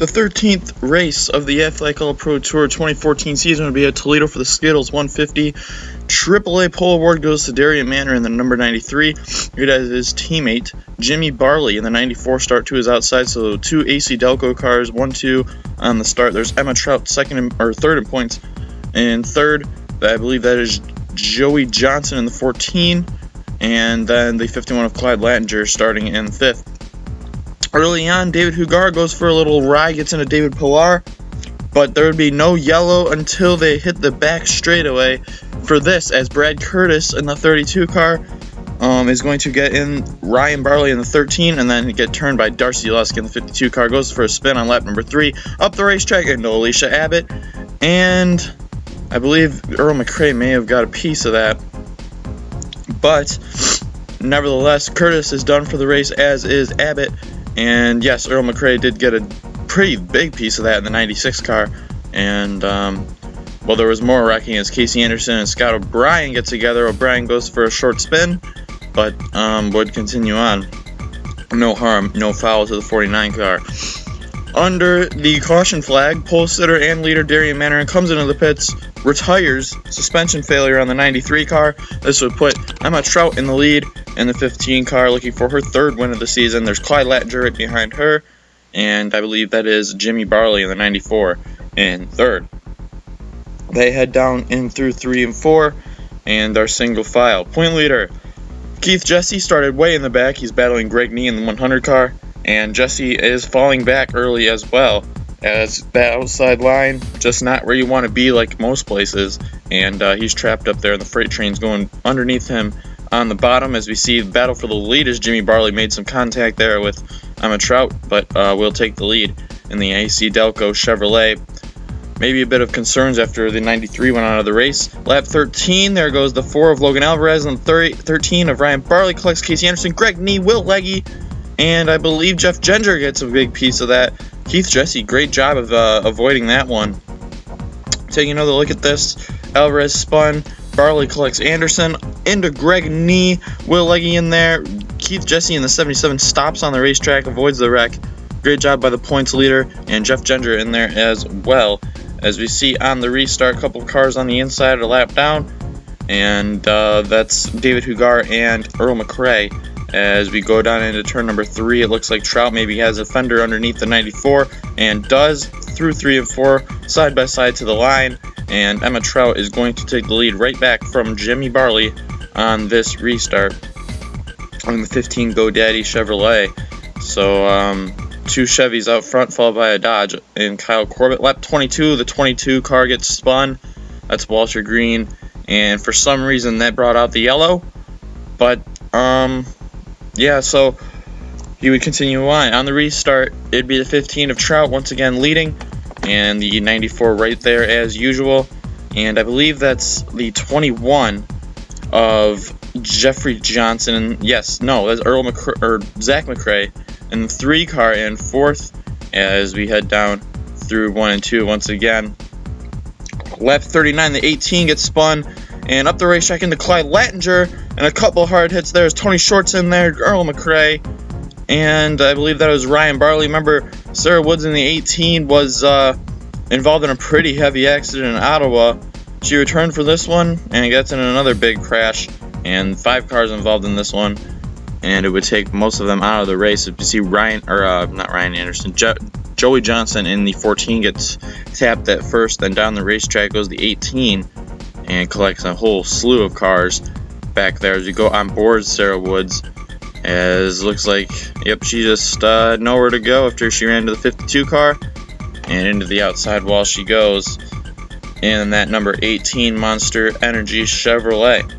The 13th race of the Aflac All-Pro Tour 2014 season will be at Toledo for the Skittles 150. AAA pole award goes to Darian Manor in the number 93. He has his teammate Jimmy Barley in the 94 start to his outside. So two AC Delco cars, 1-2 on the start. There's Emma Trout third in points. And third, I believe that is Joey Johnson in the 14. And then the 51 of Clyde Lattinger starting in fifth. Early on, David Hugar goes for a little ride, gets into David Pilar, but there would be no yellow until they hit the back straightaway for this, as Brad Curtis in the 32 car is going to get in Ryan Barley in the 13, and then get turned by Darcy Lusk in the 52 car, goes for a spin on lap number 3, up the racetrack into Alicia Abbott, and I believe Earl McRae may have got a piece of that, but nevertheless, Curtis is done for the race, as is Abbott. And yes, Earl McRae did get a pretty big piece of that in the 96 car. And, well, there was more wrecking as Casey Anderson and Scott O'Brien get together. O'Brien goes for a short spin, but would continue on. No harm, no foul to the 49 car. Under the caution flag, pole sitter and leader Darian Manor comes into the pits, retires suspension failure on the 93 car. This would put Emma Trout in the lead in the 15 car, looking for her third win of the season. There's Clyde Lattinger right behind her, and I believe that is Jimmy Barley in the 94 in third. They head down in through 3 and 4, and our single file. Point leader, Keith Jesse started way in the back. He's battling Greg Nee in the 100 car. And Jesse is falling back early as well, as that outside line, just not where you want to be like most places. And he's trapped up there, and the freight train's going underneath him on the bottom. As we see the battle for the lead, as Jimmy Barley made some contact there with Emma Trout, but will take the lead in the AC Delco Chevrolet. Maybe a bit of concerns after the 93 went out of the race. Lap 13, there goes the 4 of Logan Alvarez, and the 13 of Ryan Barley collects Casey Anderson, Greg Nee, Will Legge, and I believe Jeff Ginger gets a big piece of that. Keith Jesse, great job of avoiding that one. Taking another look at this, Alvarez spun, Barley collects Anderson, into Greg Nee, Will Legge in there. Keith Jesse in the 77 stops on the racetrack, avoids the wreck. Great job by the points leader, and Jeff Ginger in there as well. As we see on the restart, a couple cars on the inside are lapped down, and that's David Hugar and Earl McRae. As we go down into turn number 3, it looks like Trout maybe has a fender underneath the 94, and does, through 3 and 4, side by side to the line, and Emma Trout is going to take the lead right back from Jimmy Barley on this restart on the 15 GoDaddy Chevrolet. So, 2 Chevys out front, followed by a Dodge and Kyle Corbett. Lap 22, the 22 car gets spun. That's Walter Green, and for some reason that brought out the yellow, but, yeah, so he would continue on. On the restart, it'd be the 15 of Trout once again leading, and the 94 right there as usual. And I believe that's the 21 of Jeffrey Johnson. Yes, no, that's Zach McRae in the 3 car in fourth as we head down through 1 and 2 once again. Lap 39, the 18 gets spun, and up the racetrack into Clyde Lattinger, and a couple hard hits there. There's Tony Shorts in there, Earl McRae, and I believe that was Ryan Barley. Remember, Sarah Woods in the 18 was involved in a pretty heavy accident in Ottawa. She returned for this one and gets in another big crash, and 5 cars involved in this one, and it would take most of them out of the race. If you see Joey Johnson in the 14 gets tapped at first, then down the racetrack goes the 18 and collects a whole slew of cars back there as you go on board Sarah Woods, as looks like, yep, she just nowhere to go after she ran to the 52 car, and into the outside wall she goes in that number 18 Monster Energy Chevrolet.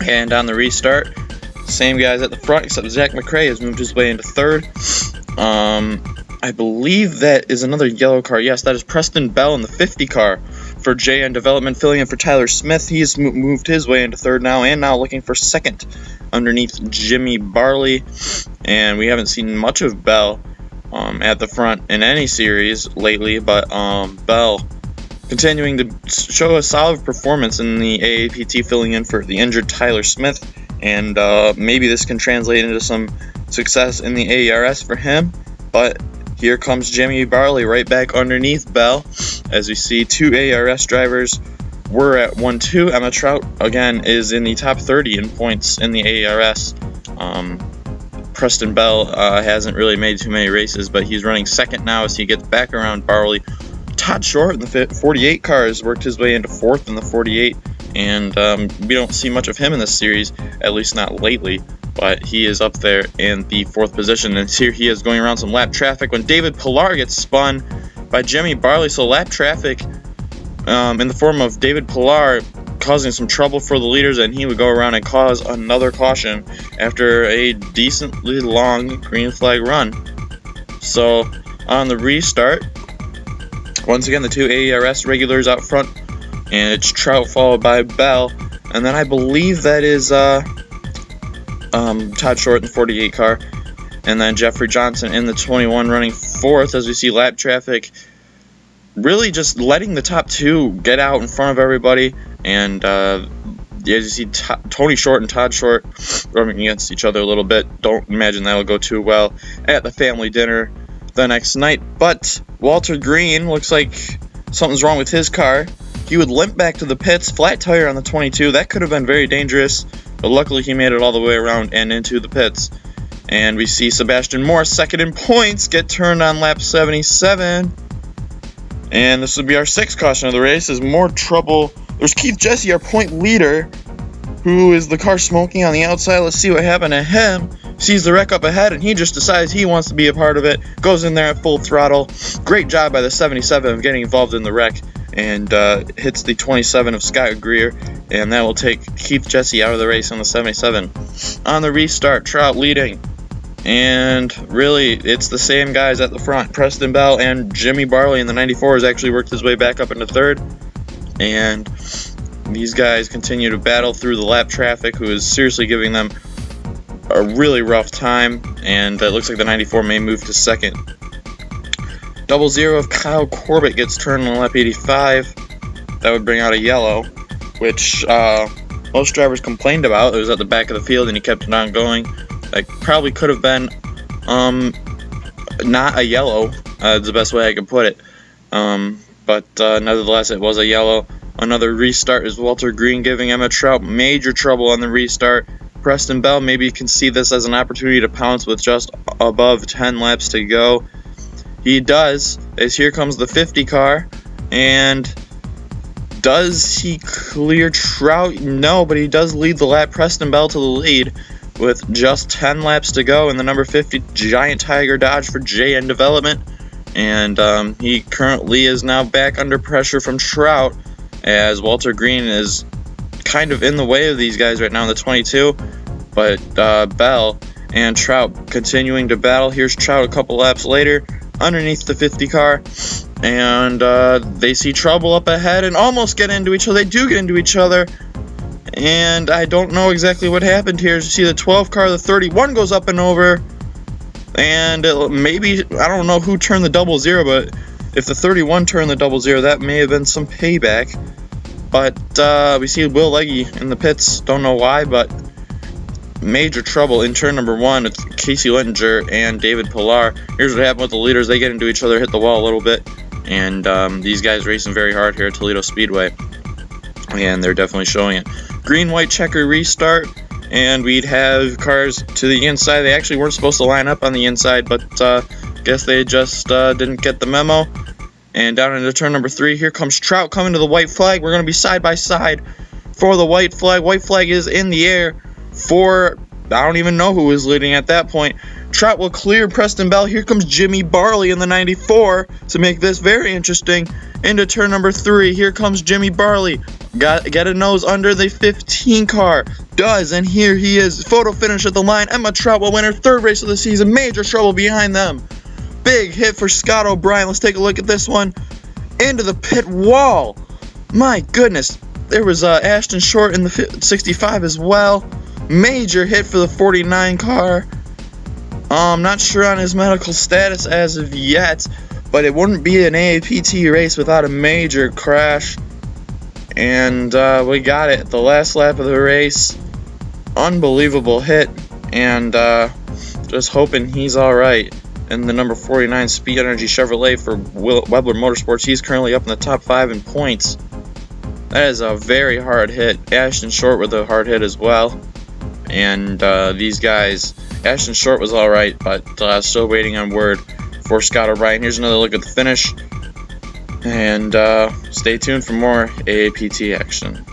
And on the restart, same guys at the front, except Zach McRae has moved his way into third. I believe that is another yellow car. Yes, that is Preston Bell in the 50 car for JN Development, filling in for Tyler Smith. He's moved his way into third now, and now looking for second underneath Jimmy Barley. And we haven't seen much of Bell at the front in any series lately, but Bell continuing to show a solid performance in the AAPT, filling in for the injured Tyler Smith. And maybe this can translate into some success in the AARS for him, but Here comes Jimmy Barley right back underneath Bell. As we see, 2 ARS drivers were at 1-2. Emma Trout, again, is in the top 30 in points in the ARS. Preston Bell hasn't really made too many races, but he's running second now as he gets back around Barley. Todd Short in the 48 car has worked his way into 4th in the 48, and we don't see much of him in this series, at least not lately, but he is up there in the 4th position, and here he is going around some lap traffic when David Pillar gets spun by Jimmy Barley. So lap traffic in the form of David Pillar causing some trouble for the leaders, and he would go around and cause another caution after a decently long green flag run. So on the restart, once again the 2 ARS regulars out front, and it's Trout followed by Bell, and then I believe that is Todd Short in the 48 car, and then Jeffrey Johnson in the 21 running 4th, as we see lap traffic really just letting the top 2 get out in front of everybody. And as you see, Tony Short and Todd Short rubbing against each other a little bit. Don't imagine that will go too well at the family dinner the next night. But Walter Green, looks like something's wrong with his car. He would limp back to the pits, flat tire on the 22. That could have been very dangerous, but luckily he made it all the way around and into the pits. And we see Sebastian Moore, second in points, get turned on lap 77. And this would be our 6th caution of the race. Is more trouble. There's Keith Jesse, our point leader, who is the car smoking on the outside. Let's see what happened to him. Sees the wreck up ahead, and he just decides he wants to be a part of it. Goes in there at full throttle. Great job by the 77 of getting involved in the wreck, and hits the 27 of Scott Greer, and that will take Keith Jesse out of the race on the 77. On the restart, Trout leading. And really, it's the same guys at the front. Preston Bell and Jimmy Barley in the 94 has actually worked his way back up into 3rd. And these guys continue to battle through the lap traffic, who is seriously giving them a really rough time. And it looks like the 94 may move to 2nd. 00 of Kyle Corbett gets turned on lap 85. That would bring out a yellow, which most drivers complained about. It was at the back of the field, and he kept it on going. That probably could have been not a yellow, is the best way I could put it. But nevertheless, it was a yellow. Another restart is Walter Green giving Emma Trout major trouble on the restart. Preston Bell maybe can see this as an opportunity to pounce with just above 10 laps to go. He does, as here comes the 50 car, and does he clear Trout? No, but he does lead the lap. Preston Bell to the lead with just 10 laps to go in the number 50 Giant Tiger Dodge for JN Development. And he currently is now back under pressure from Trout, as Walter Green is kind of in the way of these guys right now in the 22. But Bell and Trout continuing to battle. Here's Trout a couple laps later underneath the 50 car. And they see trouble up ahead and almost get into each other. They do get into each other. And I don't know exactly what happened here. As you see the 12 car, the 31 goes up and over. And maybe, I don't know who turned the 00, but if the 31 turned the 00, that may have been some payback. But we see Will Legge in the pits. Don't know why, but major trouble in turn number 1 with Casey Littinger and David Pillar. Here's what happened with the leaders. They get into each other, hit the wall a little bit. And these guys racing very hard here at Toledo Speedway. And they're definitely showing it. Green-white checker restart, and we'd have cars to the inside. They actually weren't supposed to line up on the inside, but guess they just didn't get the memo. And down into turn number 3, here comes Trout coming to the white flag. We're going to be side by side for the white flag. White flag is in the air for, I don't even know who is leading at that point. Trout will clear Preston Bell. Here comes Jimmy Barley in the 94 to make this very interesting. Into turn number 3, here comes Jimmy Barley. Get a nose under the 15 car. Does, and here he is. Photo finish at the line. Emma Trout will win her 3rd race of the season. Major trouble behind them. Big hit for Scott O'Brien. Let's take a look at this one. Into the pit wall. My goodness. There was Ashton Short in the 65 as well. Major hit for the 49 car. I'm not sure on his medical status as of yet, but it wouldn't be an AAPT race without a major crash. And we got it. The last lap of the race. Unbelievable hit. And just hoping he's alright. And the number 49 Speed Energy Chevrolet for Weber Motorsports. He's currently up in the top 5 in points. That is a very hard hit. Ashton Short with a hard hit as well. And these guys, Ashton Short was alright, but still waiting on word for Scott O'Brien. Here's another look at the finish. And stay tuned for more AAPT action.